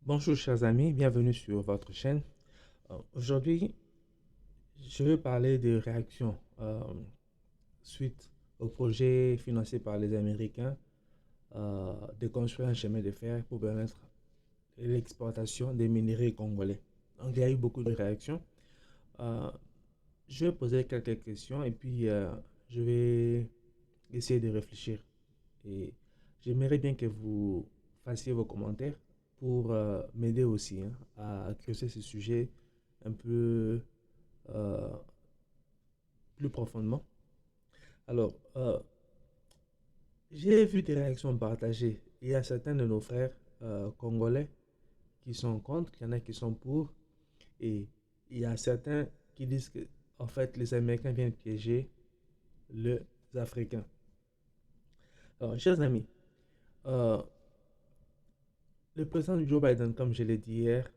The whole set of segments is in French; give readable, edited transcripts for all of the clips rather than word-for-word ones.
Bonjour chers amis, bienvenue sur votre chaîne. Aujourd'hui, je veux parler de réactions suite au projet financé par les Américains de construire un chemin de fer pour permettre l'exportation des minerais congolais. Donc il y a eu beaucoup de réactions. Euh, je vais poser quelques questions et puis je vais essayer de réfléchir. Et j'aimerais bien que vous fassiez vos commentaires pour m'aider aussi hein, à creuser ce sujet un peu euh, plus profondément. Alors, j'ai vu des réactions partagées. Il y a certains de nos frères congolais qui sont contre, il y en a qui sont pour, et il y a certains qui disent que en fait les Américains viennent piéger les Africains. Alors, chers amis, euh, le président Joe Biden, comme je l'ai dit hier,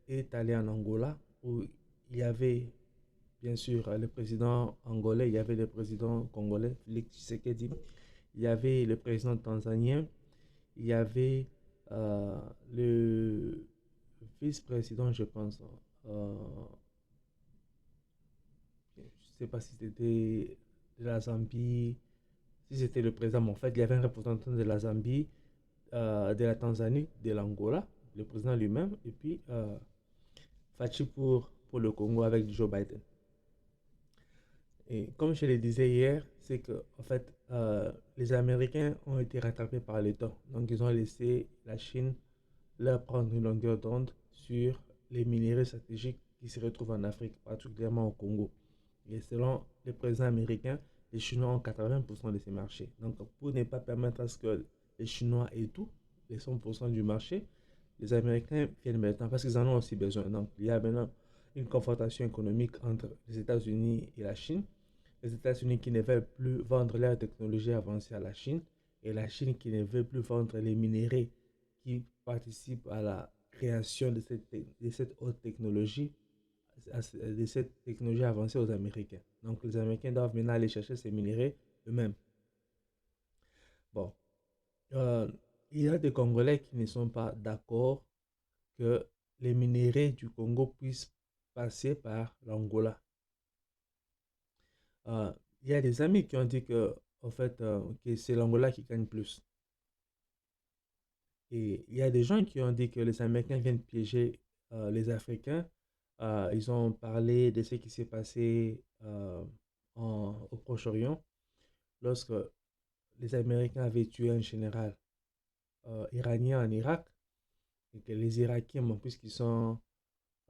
est allé en Angola où il y avait bien sûr le président angolais, il y avait le président congolais, Félix Tshisekedi, il y avait le président tanzanien, il y avait euh, le vice-président, je pense, je ne sais pas si c'était de la Zambie, si c'était le président, mais en fait, il y avait un représentant de la Zambie, de la Tanzanie, de l'Angola, le président lui-même, et puis Fachi pour le Congo avec Joe Biden. Et comme je le disais hier, c'est que en fait, les Américains ont été rattrapés par le temps. Donc, ils ont laissé la Chine leur prendre une longueur d'onde sur les minéraux stratégiques qui se retrouvent en Afrique, particulièrement au Congo. Et selon les présidents américains, les Chinois ont 80% de ces marchés. Donc, pour ne pas permettre à ce que les Chinois aient tout, les 100% du marché, les Américains viennent maintenant parce qu'ils en ont aussi besoin. Donc, il y a maintenant une confrontation économique entre les États-Unis et la Chine. Les États-Unis qui ne veulent plus vendre leurs technologies avancées à la Chine et la Chine qui ne veut plus vendre les minéraux qui participent à la création de cette haute technologie, de cette technologie avancée aux Américains. Donc les Américains doivent maintenant aller chercher ces minéraux eux-mêmes. Bon, euh, il y a des Congolais qui ne sont pas d'accord que les minéraux du Congo puissent passer par l'Angola. Euh, il y a des amis qui ont dit que, en fait, que c'est l'Angola qui gagne plus. Et il y a des gens qui ont dit que les Américains viennent piéger les Africains. Ils ont parlé de ce qui s'est passé au Proche-Orient lorsque les Américains avaient tué un général iranien en Irak et que les Irakiens, bon,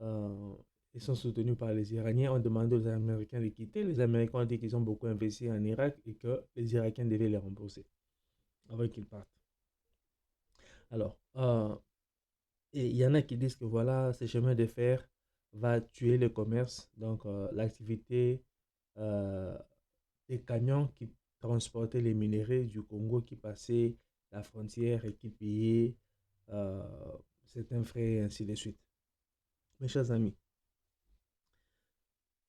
euh, ils sont soutenus par les Iraniens, ont demandé aux Américains de quitter. Les Américains ont dit qu'ils ont beaucoup investi en Irak et que les Irakiens devaient les rembourser avant qu'ils partent. Alors, et il y en a qui disent que voilà, ce chemin de fer va tuer le commerce, donc l'activité euh, des camions qui transportaient les minéraux du Congo qui passaient la frontière et qui payaient euh, certains frais et ainsi de suite. Mes chers amis,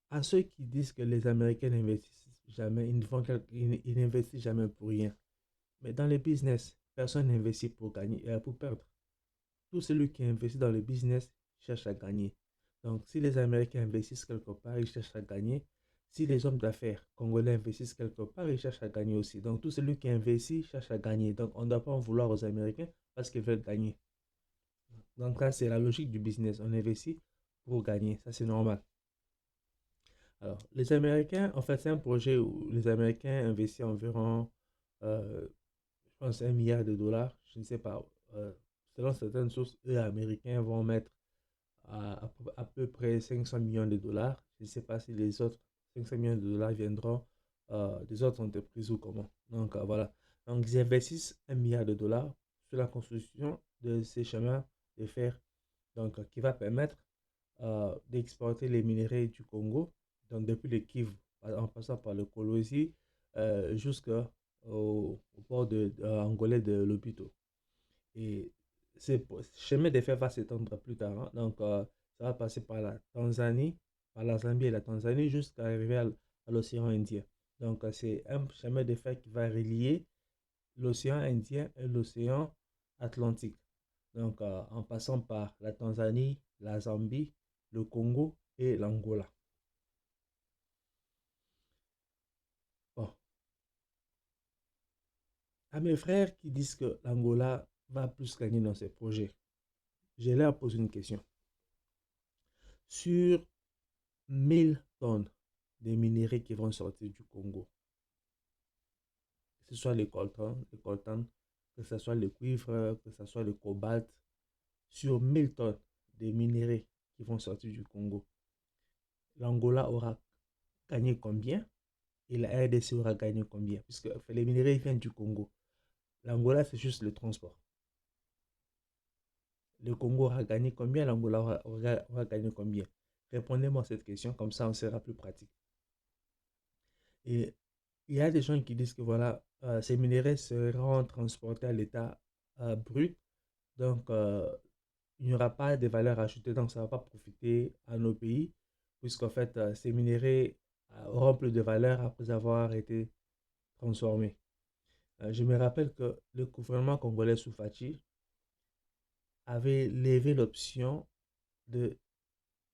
à ceux qui disent que les Américains n'investissent jamais, ils n'investissent jamais pour rien. Mais dans le business, personne n'investit pour gagner, pour perdre. Tout celui qui investit dans le business cherche à gagner. Donc, si les Américains investissent quelque part, ils cherchent à gagner. Si les hommes d'affaires congolais investissent quelque part, ils cherchent à gagner aussi. Donc, tout celui qui investit cherche à gagner. Donc, on ne doit pas en vouloir aux Américains parce qu'ils veulent gagner. Donc, là, c'est la logique du business. On investit pour gagner. Ça, c'est normal. Alors, les Américains, en fait, c'est un projet où les Américains investissent environ, je pense, 1 milliard de dollars. Je ne sais pas. Euh, Selon certaines sources, eux, Américains, vont mettre à peu près 500 millions de dollars. Je ne sais pas si les autres 500 millions de dollars viendront des autres entreprises ou comment. Donc voilà. Donc ils investissent 1 milliard de dollars sur la construction de ces chemins de fer donc, qui va permettre d'exporter les minerais du Congo, donc depuis le Kivu, en passant par le Kolosi jusqu'au au port angolais de Lobito. Et ce chemin de fer va s'étendre plus tard, hein. Donc, ça va passer par la Tanzanie, par la Zambie et la Tanzanie jusqu'à arriver à l'océan Indien. Donc, c'est un chemin de fer qui va relier l'océan Indien et l'océan Atlantique. Donc, en passant par la Tanzanie, la Zambie, le Congo et l'Angola. Bon, à mes frères qui disent que l'Angola va plus gagner dans ces projets, je leur pose une question. Sur 1000 tonnes de minéraux qui vont sortir du Congo, que ce soit les coltan, que ce soit le cuivre, que ce soit le cobalt, sur 1000 tonnes de minéraux qui vont sortir du Congo, l'Angola aura gagné combien et la RDC aura gagné combien? Puisque les minéraux viennent du Congo. L'Angola, c'est juste le transport. Le Congo aura gagné combien? L'Angola aura gagné combien? Répondez-moi à cette question, comme ça on sera plus pratique. Et il y a des gens qui disent que voilà, ces minéraux seront transportés à l'état brut, donc il n'y aura pas de valeur ajoutée, donc ça ne va pas profiter à nos pays, puisqu'en fait, ces minéraux auront plus de valeur après avoir été transformés. Je me rappelle que le gouvernement congolais sous Fachi avait levé l'option de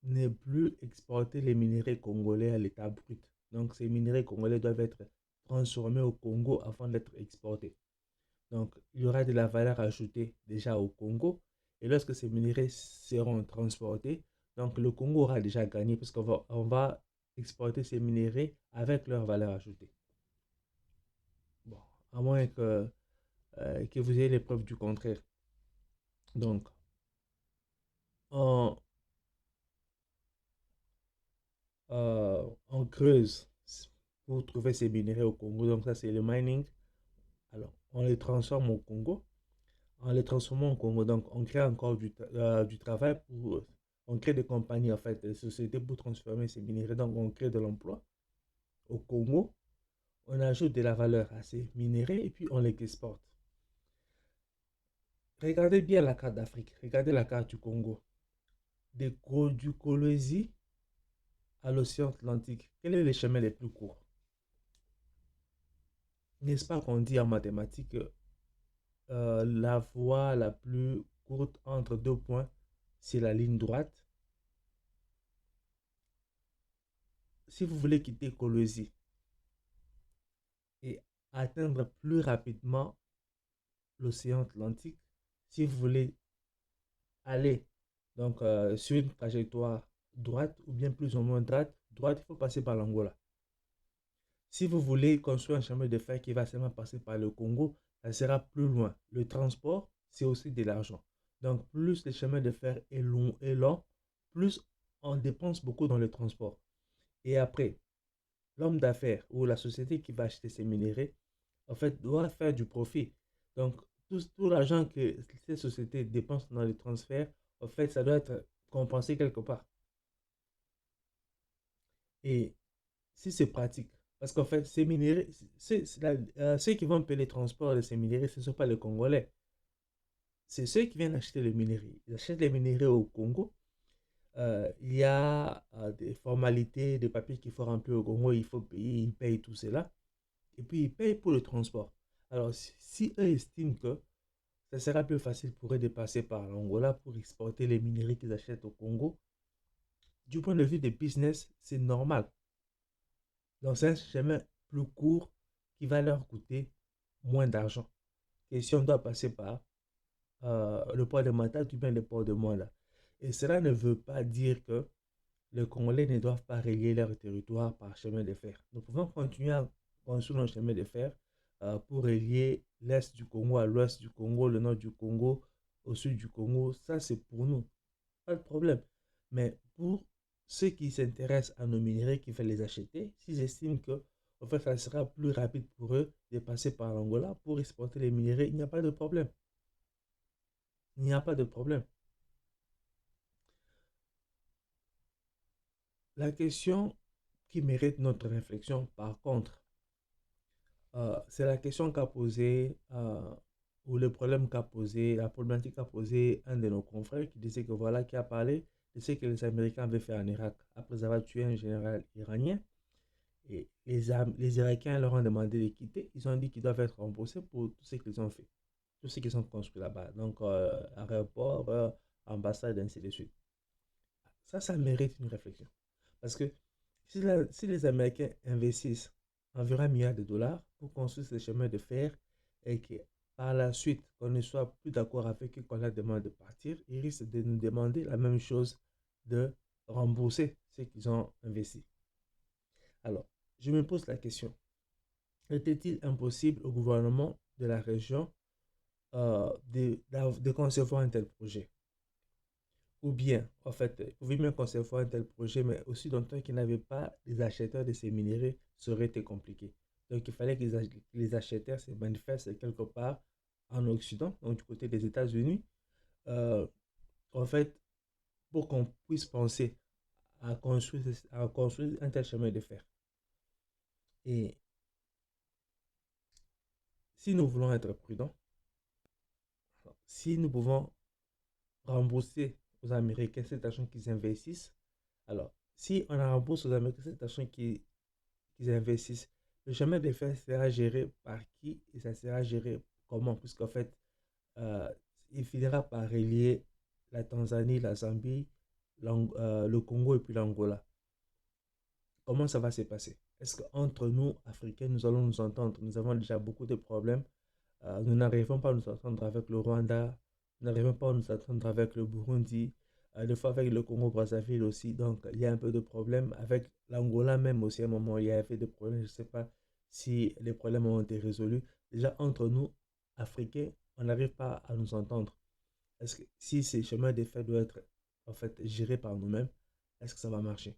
ne plus exporter les minéraux congolais à l'état brut. Donc, ces minéraux congolais doivent être transformés au Congo avant d'être exportés. Donc, il y aura de la valeur ajoutée déjà au Congo. Et lorsque ces minéraux seront transportés, donc le Congo aura déjà gagné parce qu'on va exporter ces minéraux avec leur valeur ajoutée. Bon, à moins que vous ayez les preuves du contraire. Donc, on, on creuse pour trouver ces minéraux au Congo. Donc, ça, c'est le mining. Alors, on les transforme au Congo. En les transformant au Congo, donc, on crée encore du travail pour. On crée des compagnies, en fait, des sociétés pour transformer ces minéraux. Donc, on crée de l'emploi au Congo. On ajoute de la valeur à ces minéraux et puis on les exporte. Regardez bien la carte d'Afrique. Regardez la carte du Congo. Du Colosie à l'océan Atlantique. Quel est le chemin le plus court? N'est-ce pas qu'on dit en mathématiques la voie la plus courte entre deux points, c'est la ligne droite. Si vous voulez quitter Colosie et atteindre plus rapidement l'océan Atlantique, si vous voulez aller donc sur une trajectoire droite ou bien plus ou moins droite, il faut passer par l'Angola. Si vous voulez construire un chemin de fer qui va seulement passer par le Congo, ça sera plus loin. Le transport, c'est aussi de l'argent. Donc, plus le chemin de fer est long, plus on dépense beaucoup dans le transport. Et après, l'homme d'affaires ou la société qui va acheter ces minéraux, en fait, doit faire du profit. Donc, tout l'argent que ces sociétés dépensent dans les transferts, en fait, ça doit être compensé quelque part. Et si c'est pratique, parce qu'en fait, ces minéraux, ceux qui vont payer les transports de ces minéraux, ce ne sont pas les Congolais. C'est ceux qui viennent acheter les minéraux. Ils achètent les minéraux au Congo. Il y a des formalités, des papiers qu'il faut remplir au Congo, il faut payer, ils payent tout cela. Et puis, ils payent pour le transport. Alors, si eux estiment que ça sera plus facile pour eux de passer par l'Angola pour exporter les minéraux qu'ils achètent au Congo, du point de vue des business, c'est normal. Donc, c'est un chemin plus court qui va leur coûter moins d'argent. Et si on doit passer par le port de Matadi ou bien le port de Moana. Et cela ne veut pas dire que les Congolais ne doivent pas relier leur territoire par chemin de fer. Nous pouvons continuer à construire nos chemins de fer pour relier l'est du Congo à l'ouest du Congo, le nord du Congo au sud du Congo. Ça, c'est pour nous. Pas de problème. Mais pour ceux qui s'intéressent à nos minéraux, qui veulent les acheter, s'ils estiment que en fait, ça sera plus rapide pour eux de passer par l'Angola pour exporter les minéraux, il n'y a pas de problème. Il n'y a pas de problème. La question qui mérite notre réflexion, par contre, c'est la question qu'a posée, ou le problème qu'a posé, la problématique qu'a posé un de nos confrères qui disait que voilà, qui a parlé de ce que les Américains avaient fait en Irak après avoir tué un général iranien. Et les Irakiens leur ont demandé de quitter. Ils ont dit qu'ils doivent être remboursés pour tout ce qu'ils ont fait. tout ce qui sont construits là-bas. Donc, aéroport, ambassade, ainsi de suite. Ça mérite une réflexion. Parce que si les Américains investissent environ 1 milliard de dollars pour construire ces chemins de fer et que par la suite, qu'on ne soit plus d'accord avec eux, qu'on leur demande de partir, ils risquent de nous demander la même chose, de rembourser ce qu'ils ont investi. Alors, je me pose la question, était-il impossible au gouvernement de la région de concevoir un tel projet? Ou bien, en fait, il pouvait même concevoir un tel projet, mais aussi longtemps qu'il n'avait pas les acheteurs de ces minéraux, ça aurait été compliqué. Donc, il fallait que les acheteurs se manifestent quelque part en Occident, donc du côté des États-Unis, euh, en fait, pour qu'on puisse penser à construire un tel chemin de fer. Et si nous voulons être prudents, si nous pouvons rembourser aux Américains cet argent qu'ils investissent, alors, si on rembourse aux Américains cet argent qu'ils investissent, le chemin de fer sera géré par qui et ça sera géré comment? Puisqu'en fait, euh, il finira par relier la Tanzanie, la Zambie, le Congo et puis l'Angola. Comment ça va se passer? Est-ce qu'entre nous, Africains, nous allons nous entendre? Nous avons déjà beaucoup de problèmes. Nous n'arrivons pas à nous entendre avec le Rwanda, nous n'arrivons pas à nous entendre avec le Burundi, des fois avec le Congo-Brazzaville aussi. Donc, il y a un peu de problèmes. Avec l'Angola même aussi, à un moment, il y avait des problèmes. Je ne sais pas si les problèmes ont été résolus. Déjà, entre nous, Africains, on n'arrive pas à nous entendre. Est-ce que si ces chemins de fer doivent être en fait gérés par nous-mêmes, est-ce que ça va marcher?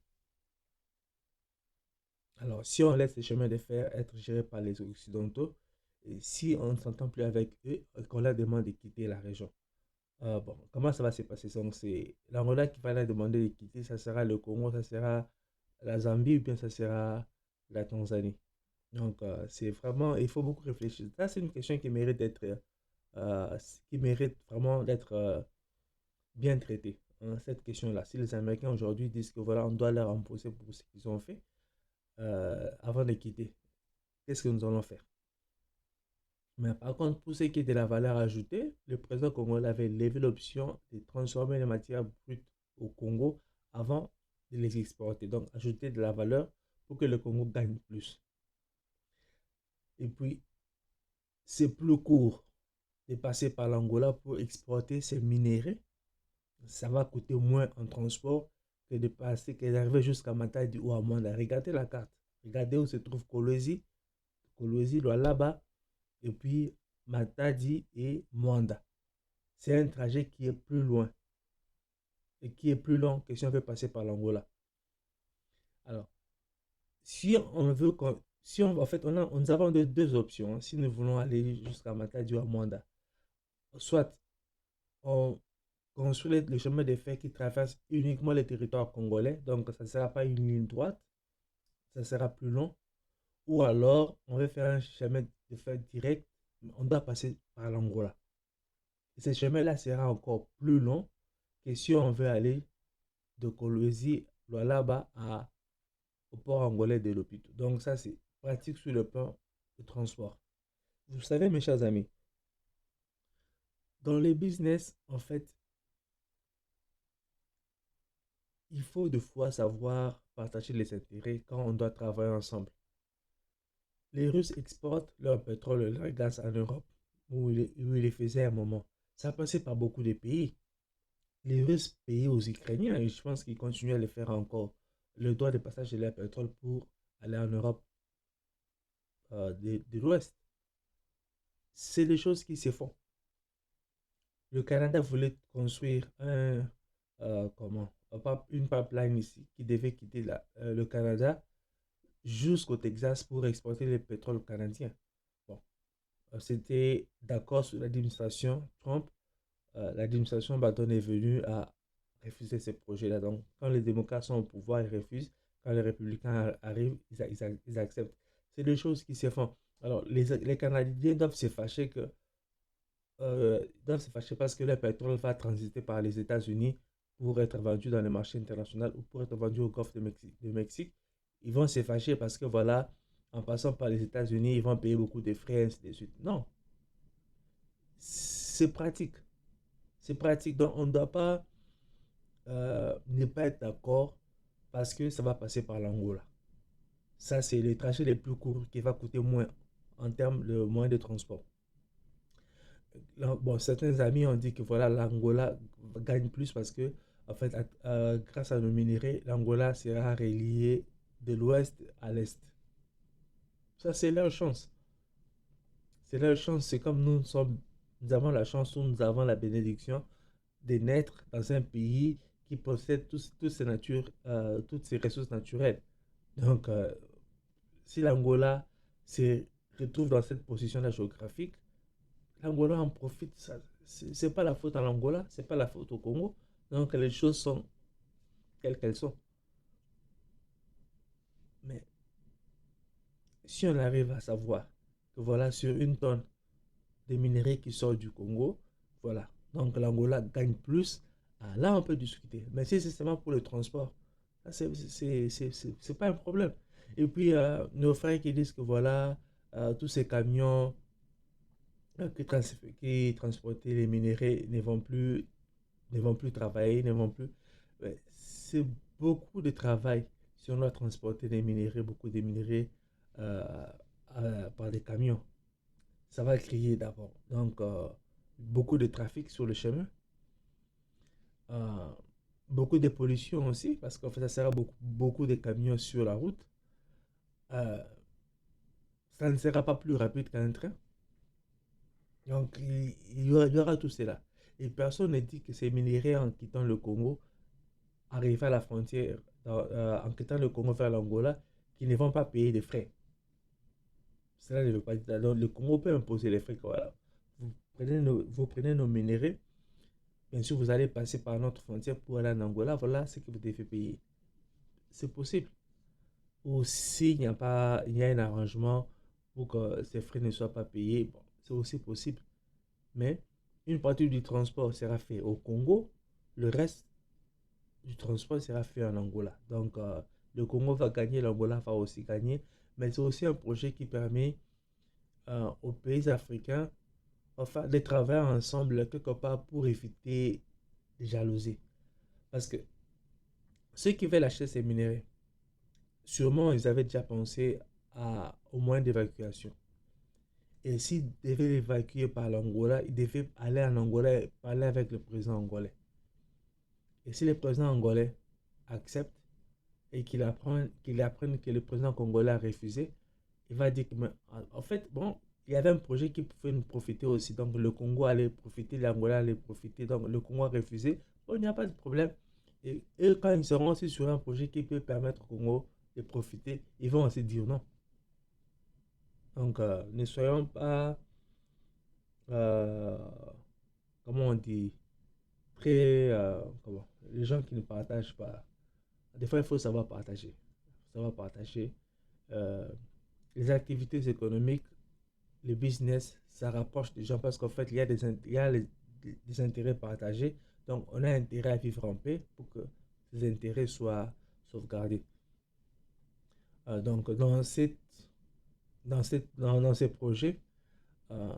Alors, si on laisse les chemins de fer être gérés par les Occidentaux, et si on ne s'entend plus avec eux, qu'on leur demande de quitter la région, bon, comment ça va se passer? Donc, c'est l'Angola qui va leur demander de quitter, ça sera le Congo, ça sera la Zambie ou bien ça sera la Tanzanie. Donc, c'est vraiment, il faut beaucoup réfléchir. Ça, c'est une question euh, qui mérite vraiment d'être bien traitée, hein, cette question-là. Si les Américains aujourd'hui disent que voilà, on doit leur imposer pour ce qu'ils ont fait avant de quitter, qu'est-ce que nous allons faire? Mais par contre, pour ce qui est de la valeur ajoutée, le président congolais avait levé l'option de transformer les matières brutes au Congo avant de les exporter. Donc, ajouter de la valeur pour que le Congo gagne plus. Et puis, c'est plus court de passer par l'Angola pour exporter ces minéraux. Ça va coûter moins en transport que d'arriver jusqu'à Matadi ou à Manda. Regardez la carte. Regardez où se trouve Kolwezi, Kolwezi, là-bas, et puis Matadi et Mwanda. C'est un trajet qui est plus loin et qui est plus long que si on veut passer par l'Angola. Alors, si on veut, si on, en fait, nous avons deux options, hein, si nous voulons aller jusqu'à Matadi ou à Mwanda. Soit on construit le chemin de fer qui traverse uniquement le territoire congolais, donc ça ne sera pas une ligne droite, ça sera plus long. Ou alors, on veut faire un chemin de fer direct, mais on doit passer par l'Angola. Et ce chemin-là sera encore plus long que si on veut aller de Kolwezi, là-bas, au port angolais de Lopito. Donc ça, c'est pratique sur le plan de transport. Vous savez, mes chers amis, dans les business, en fait, il faut de fois savoir partager les intérêts quand on doit travailler ensemble. Les Russes exportent leur pétrole et leur gaz en Europe, où ils les faisaient à un moment. Ça passait par beaucoup de pays. Les Russes payaient aux Ukrainiens et je pense qu'ils continuent à le faire encore. Le droit de passage de leur pétrole pour aller en Europe de l'Ouest. C'est des choses qui se font. Le Canada voulait construire une pipeline ici qui devait quitter le Canada jusqu'au Texas pour exporter le pétrole canadien. Bon, c'était d'accord sur l'administration Trump. L'administration Biden est venue à refuser ces projets-là. Donc, quand les démocrates sont au pouvoir, ils refusent. Quand les républicains arrivent, ils acceptent. C'est des choses qui se font. Alors, les Canadiens doivent se fâcher parce que le pétrole va transiter par les États-Unis pour être vendu dans le marché international ou pour être vendu au Golfe de Mexique. Ils vont se fâcher parce que voilà, en passant par les États-Unis, ils vont payer beaucoup de frais, ainsi de suite. Non, c'est pratique. C'est pratique. Donc, on ne doit pas ne pas être d'accord parce que ça va passer par l'Angola. Ça, c'est les trajets les plus courts qui va coûter moins en termes de moyens de transport. Bon, certains amis ont dit que voilà, l'Angola gagne plus parce que, en fait, grâce à nos minéraux, l'Angola sera relié de l'ouest à l'est. Ça, c'est leur chance. C'est leur chance. C'est comme nous avons la chance ou nous avons la bénédiction de naître dans un pays qui possède toutes ces ressources naturelles. Donc, si l'Angola se retrouve dans cette position-là géographique, l'Angola en profite. C'est pas la faute à l'Angola, c'est pas la faute au Congo. Donc, les choses sont telles qu'elles sont. Mais si on arrive à savoir que voilà, sur une tonne de minerais qui sort du Congo, voilà, donc l'Angola gagne plus, là on peut discuter. Mais si c'est seulement pour le transport, c'est pas un problème. Et puis, nos frères qui disent que voilà, tous ces camions qui transportaient les minéraux ne vont plus travailler, ne vont plus. C'est beaucoup de travail si on doit transporter des minéraux, beaucoup de minéraux euh, par des camions. Ça va créer d'abord donc beaucoup de trafic sur le chemin, euh, beaucoup de pollution aussi, parce qu'en fait, ça sera beaucoup de camions sur la route. Euh, Ça ne sera pas plus rapide qu'un train. Donc, il y aura tout cela. Et personne ne dit que ces minéraux, en quittant le Congo, arriver à la frontière, en quittant le Congo vers l'Angola, qui ne vont pas payer des frais. Cela ne veut pas dire. Donc, le Congo peut imposer les frais. Voilà. Vous prenez nos minéraux, bien sûr, vous allez passer par notre frontière pour aller en Angola, voilà ce que vous devez payer. C'est possible. Ou s'il n'y a pas, il y a un arrangement pour que ces frais ne soient pas payés, bon, c'est aussi possible. Mais une partie du transport sera fait au Congo, le reste du transport sera fait en Angola. Donc, le Congo va gagner, l'Angola va aussi gagner. Mais c'est aussi un projet qui permet aux pays africains enfin, de travailler ensemble quelque part pour éviter les jalousies. Parce que ceux qui veulent acheter ces minéraux, sûrement ils avaient déjà pensé au moyen d'évacuation. Et s'ils devaient l'évacuer par l'Angola, ils devaient aller en Angola et parler avec le président angolais. Et si le président angolais accepte et qu'il apprenne que le président congolais a refusé, il va dire que, en fait, bon, il y avait un projet qui pouvait nous profiter aussi. Donc, le Congo allait profiter, l'Angola allait profiter. Donc, le Congo a refusé. Bon, il n'y a pas de problème. Et eux, quand ils seront aussi sur un projet qui peut permettre au Congo de profiter, ils vont aussi dire non. Donc, ne soyons pas, euh, comment on dit, très, les gens qui ne partagent pas. Des fois, il faut savoir partager. Savoir partager. Euh, les activités économiques, le business, ça rapproche des gens parce qu'en fait, il y a des intérêts partagés. Donc, on a intérêt à vivre en paix pour que ces intérêts soient sauvegardés. Donc, dans ces projets, euh,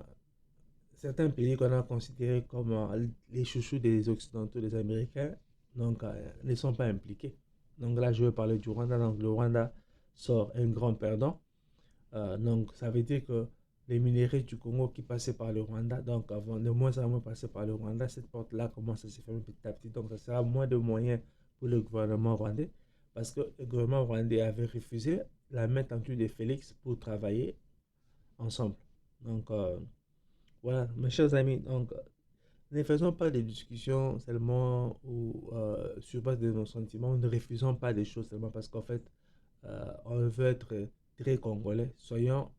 certains pays qu'on a considérés comme les chouchous des Occidentaux, des Américains, donc, ne sont pas impliqués. Donc là, je vais parler du Rwanda. Donc, le Rwanda sort un grand perdant. Donc, ça veut dire que les minéraux du Congo qui passaient par le Rwanda, donc avant de moins en moins passer par le Rwanda, cette porte-là commence à se fermer petit à petit. Donc, ça sera moins de moyens pour le gouvernement rwandais parce que le gouvernement rwandais avait refusé la main tendue de Félix pour travailler ensemble. Donc, voilà, mes chers amis, donc, ne faisons pas des discussions seulement sur base de nos sentiments, ne refusons pas des choses seulement parce qu'en fait, on veut être très congolais. Soyons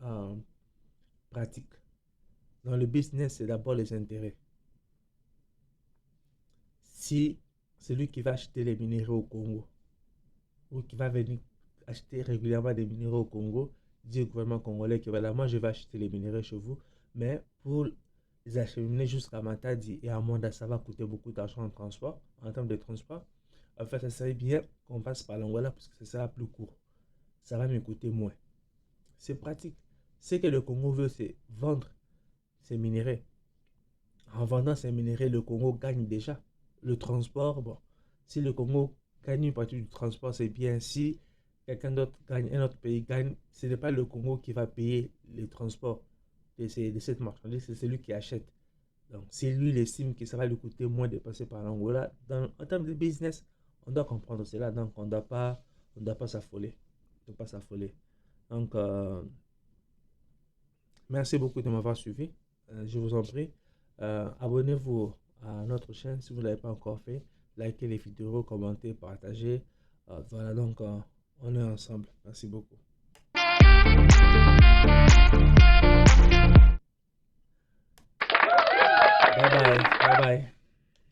euh, pratiques. Dans le business, c'est d'abord les intérêts. Si celui qui va acheter les minéraux au Congo ou qui va venir acheter régulièrement des minéraux au Congo, dit au gouvernement congolais que voilà, moi je vais acheter les minéraux chez vous, mais pour les acheminer jusqu'à Matadi et à Monda, ça va coûter beaucoup d'argent en transport, en termes de transport. En fait, ça serait bien qu'on passe par l'Angola parce que ça sera plus court. Ça va me coûter moins. C'est pratique. Ce que le Congo veut, c'est vendre ses minéraux. En vendant ces minerais, le Congo gagne déjà. Le transport, bon, si le Congo gagne une partie du transport, c'est bien. Si quelqu'un d'autre gagne, un autre pays gagne, ce n'est pas le Congo qui va payer les transports de cette marchandise, c'est celui qui achète. Donc, si lui, il estime que ça va lui coûter moins de passer par l'Angola, en termes de business, on doit comprendre cela. Donc, on doit pas s'affoler. On doit pas s'affoler. Donc, merci beaucoup de m'avoir suivi. Je vous en prie. Abonnez-vous à notre chaîne si vous ne l'avez pas encore fait. Likez les vidéos, commentez, partagez. Voilà, donc, on est ensemble. Merci beaucoup. Bye bye. Bye bye.